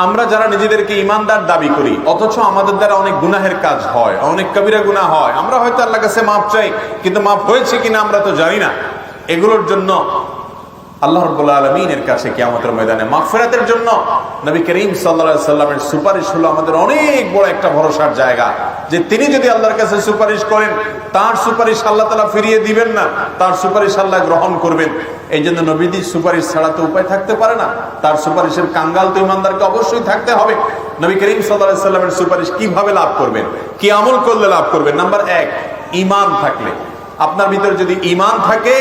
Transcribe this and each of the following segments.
আমরা যারা নিজেদেরকে ইমানদার দাবি করি অথচ আমাদের দ্বারা অনেক গুনাহের কাজ হয়, অনেক কবিরা গুনাহ হয়, আমরা হয়তো আল্লাহর কাছে মাফ চাই, কিন্তু মাফ হয়েছে কিনা আমরা তো জানি না। এগুলোর জন্য আল্লাহ রাব্বুল আলামিনের কাছে কিয়ামতের ময়দানে মাগফিরাতের জন্য নবী করিম সাল্লাল্লাহু আলাইহি সাল্লামের সুপারিশ হলো আমাদের অনেক বড় একটা ভরসার জায়গা, যে তিনি যদি আল্লাহর কাছে সুপারিশ করেন তার সুপারিশ আল্লাহ তাআলা ফিরিয়ে দিবেন না, তার সুপারিশ আল্লাহ গ্রহণ করবেন। এই জন্য নবীজির সুপারিশ ছাড়া তো উপায় থাকতে পারে না, তার সুপারিশের কাঙ্গাল তো ইমানদারকে অবশ্যই থাকতে হবে। নবী করিম সাল্লাল্লাহু আলাইহি সাল্লামের সুপারিশ কিভাবে লাভ করবেন, কি আমল করলে লাভ করবেন? নাম্বার 1, ঈমান থাকলে। আপনার ভিতরে যদি ঈমান থাকে,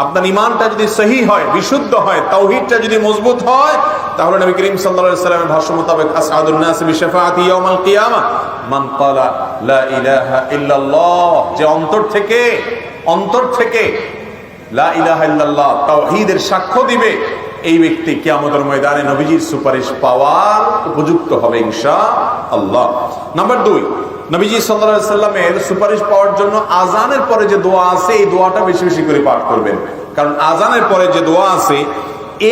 আপনার ঈমানটা যদি সহি হয়, বিশুদ্ধ হয়, তাওহীদটা যদি মজবুত হয়, তাহলে নবী করিম সাল্লাল্লাহু আলাইহি সাল্লামের ভাষ্য মোতাবেক আসআদুন নাস বিশাফাআতি ইয়াউমাল কিয়ামাহ মান ক্বালা লা ইলাহা ইল্লাল্লাহ, যে অন্তর থেকে লা ইলাহা ইল্লাল্লাহ তাওহীদের সাক্ষ্য দিবে, এই ব্যক্তি কিয়ামতের ময়দানে নবীজির সুপারিশ পাওয়ার উপযুক্ত হবে ইনশাআল্লাহ। নাম্বার 2, নবীজি সাল্লাল্লাহু আলাইহি সাল্লামের সুপারিশ পাওয়ার জন্য আযানের পরে যে দোয়া আছে, এই দোয়াটা বেশি বেশি করে পাঠ করবেন। কারণ আযানের পরে যে দোয়া আছে,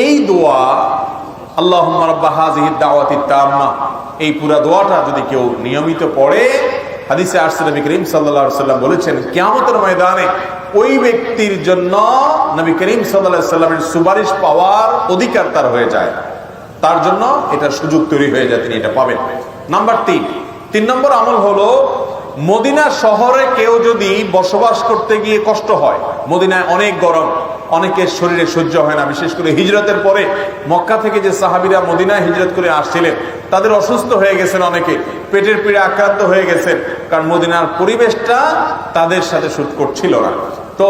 এই দোয়া আল্লাহুম্মা রাব্বা হাযিহিদ দাওয়াতিত তাম্মা, এই পুরো দোয়াটা যদি কেউ নিয়মিত পড়ে, হাদিসে আসছে নবী করিম সাল্লাল্লাহু আলাইহি সাল্লাম বলেছেন কিয়ামতের ময়দানে ওই ব্যক্তির জন্য নবী করিম সাল্লাল্লাহু আলাইহি সাল্লামের সুপারিশ পাওয়ার অধিকার তার হয়ে যায়, তার জন্য এটা সুযোগ তৈরি হয়ে যায়, তিনি এটা পাবেন। নাম্বার 3 নম্বর আমল হলো, মদিনা শহরে কেউ যদি বসবাস করতে গিয়ে কষ্ট হয়, মদিনায় অনেক গরম, অনেকের শরীরে সহ্য হয় না, বিশেষ করে হিজরতের পরে মক্কা থেকে যে সাহাবীরা মদিনায় হিজরত করে আসছিলেন, তাদের অসুস্থ হয়ে গেছেন, অনেকে পেটের পীড়া আক্রান্ত হয়ে গেছেন, কারণ মদিনার পরিবেশটা তাদের সাথে শুট করছিল না। তো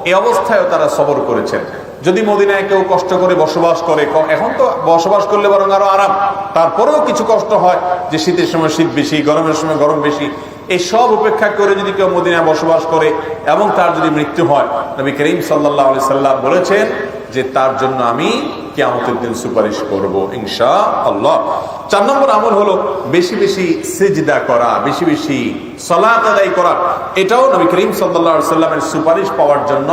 এই অবস্থায়ও তারা সবর করেছেন। যদি মদিনায় কেউ কষ্ট করে বসবাস করে, এখন তো বসবাস করলে বরং আরো আরাম, তারপরেও কিছু কষ্ট হয়, যে শীতের সময় শীত বেশি, গরমের সময় গরম বেশি, এই সব উপেক্ষা করে যদি কেউ মদিনায় বসবাস করে এবং তার যদি মৃত্যু হয়, নবী করিম সাল্লাল্লাহু আলাইহি সাল্লাম বলেছেন যে তার জন্য আমি কিয়ামতের দিন সুপারিশ করব ইনশাআল্লাহ। 4 নম্বর আমল হলো বেশি বেশি সিজদা করা, বেশি বেশি সালাত আদায় করা। এটাও নবী করিম সাল্লাল্লাহু আলাইহি সাল্লামের সুপারিশ পাওয়ার জন্য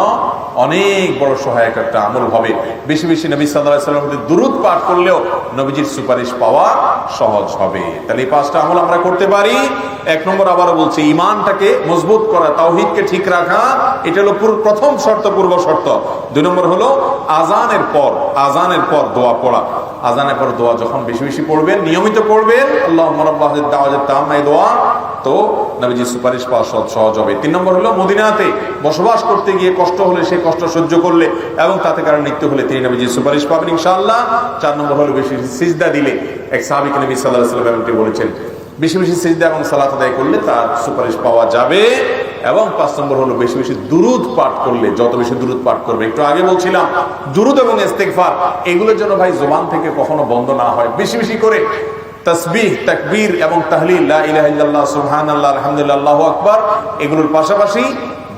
অনেক বড় সহায়ক একটা আমল হবে। বেশি বেশি নবী সাল্লাল্লাহু আলাইহি সাল্লামের দুরূদ পাঠ করলেও নবীজির সুপারিশ পাওয়া সহজ হবে। তাহলে এই 5টা আমল আমরা করতে পারি। 1 নম্বর আবারও বলছি, ঈমানটাকে মজবুত করা, তাওহীদকে ঠিক রাখা, এটা হলো প্রথম শর্ত, পূর্ব শর্ত। 2 নম্বর হলো আযানের পর দোয়া পড়া। আযানের পর দোয়া যখন বেশি বেশি পড়বেন, নিয়মিত পড়বেন, আল্লাহুম্মা রাব্বা হাযিহিদ দাওয়াতিত তাম্মা, এই দোয়া, তো নবীজির সুপারিশ পাওয়া সহজ হবে। 3 নম্বর হলো মদিনাতে বসবাস করতে গিয়ে কষ্ট হলে, সেই কষ্ট সহ্য করলে এবং তাতে কারণ মৃত্যু হলে তিনি নবীজির সুপারিশ পাবেন ইনশাআল্লাহ। 4 নম্বর হলো বেশি সিজদা দিলে, এক সাহাবীকে নবী সাল্লাল্লাহু আলাইহি ওয়াসাল্লাম এমনটি বলেছেন, বেশি বেশি সিজদা এবং সালাত আদায় করলে তার সুপারিশ পাওয়া যাবে। এবং 5 নম্বর হলো বেশি বেশি দুরূদ পাঠ করলে, যত বেশি দুরূদ পাঠ করবে, একটু আগে বলছিলাম দুরূদ এবং ইস্তিগফার, এগুলোর জন্য ভাই জবান থেকে কখনো বন্ধ না হয়, বেশি বেশি করে তাসবিহ, তাকবীর এবং তাহলিল, লা ইলাহা ইল্লাল্লাহ, সুবহানাল্লাহ, আলহামদুলিল্লাহ, আল্লাহু আকবার, এগুলোর পাশাপাশি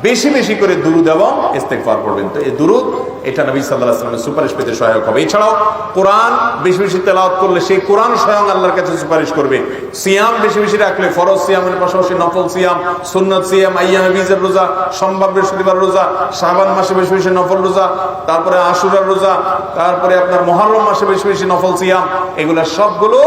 বেশি বেশি করে দুরূদ এবং ইস্তিগফার পড়বেন। তো এই দুরূদ, এটা নবী সাল্লাল্লাহু আলাইহি ওয়াসাল্লামের সুপারিশ পেতে সহায়ক হবে। এছাড়াও কোরআন বেশি বেশি তেলাওয়াত করলে সেই কোরআন স্বয়ং আল্লাহর কাছে সুপারিশ করবে। সিয়াম বেশি বেশি রাখলে, ফরজ সিয়ামের পাশাপাশি নফল সিয়াম, সুন্নাত সিয়াম, আইয়ামে বীজের রোজা, সোমবার বৃহস্পতিবার রোজা, শাবান মাসে বেশি বেশি নফল রোজা, তারপরে আশুরার রোজা, তারপরে আপনার মুহররম মাসে বেশি বেশি নফল সিয়াম, এগুলা সবগুলো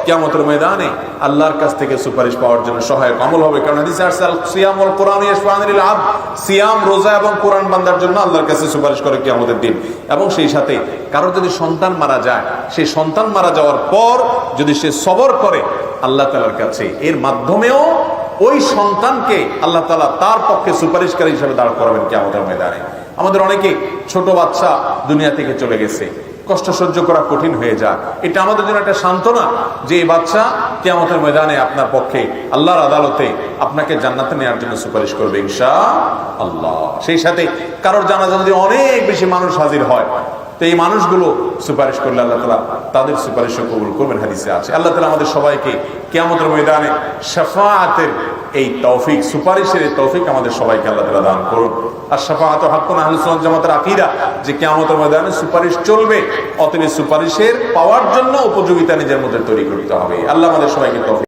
কিয়ামতের ময়দানে আল্লাহর কাছ থেকে সুপারিশ পাওয়ার জন্য সহায়ক আমল হবে। কারণ হাদিসে আসছে সিয়াম ওয়াল কোরআন ইয়াশফাআনি লিল আবদ, সিয়াম, রোজা এবং কোরআন বান্দার জন্য আল্লাহর কাছে সুপারিশ করে কিয়ামতের দিন। এবং সেই সাথে কারো যদি সন্তান মারা যায়, সেই সন্তান মারা যাওয়ার পর যদি সে সবর করে আল্লাহ তাআলার কাছে, এর মাধ্যমেও ওই সন্তানকে আল্লাহ তাআলা তার পক্ষে সুপারিশকারী হিসেবে দাঁড় করাবেন কিয়ামতের ময়দানে। আমাদের অনেকে ছোট বাচ্চা দুনিয়া থেকে চলে গেছে, কষ্ট সহ্য করা কঠিন হয়ে যায়, এটা আমাদের জন্য একটা সান্ত্বনা যে এই বাচ্চা কিয়ামতের ময়দানে আপনার পক্ষে আল্লাহর আদালতে আপনাকে জান্নাতে নেওয়ার জন্য সুপারিশ করবে ইনশাআল্লাহ। সেই সাথে কারোর জানাজা যদি অনেক বেশি মানুষ হাজির হয়, তো এই মানুষগুলো সুপারিশ করলে আল্লাহ তাআলা তাদের সুপারিশ কবুল করবেন, হাদিসে আছে। আল্লাহ তাআলা আমাদের সবাইকে কিয়ামতের ময়দানে শাফাআতের এই তৌফিক, সুপারিশের এই তৌফিক আমাদের সবাইকে আল্লাহ তাআলা দান করুন। আর শাফাআতু হাক্কুন, আহলুস সুন্নাত জামাতের আকীদা যে কিয়ামতের ময়দানে সুপারিশ চলবে, অতএব সুপারিশের পাওয়ার জন্য উপযোগিতা নিজের মধ্যে তৈরি করতে হবে। আল্লাহ আমাদের সবাইকে তৌফিক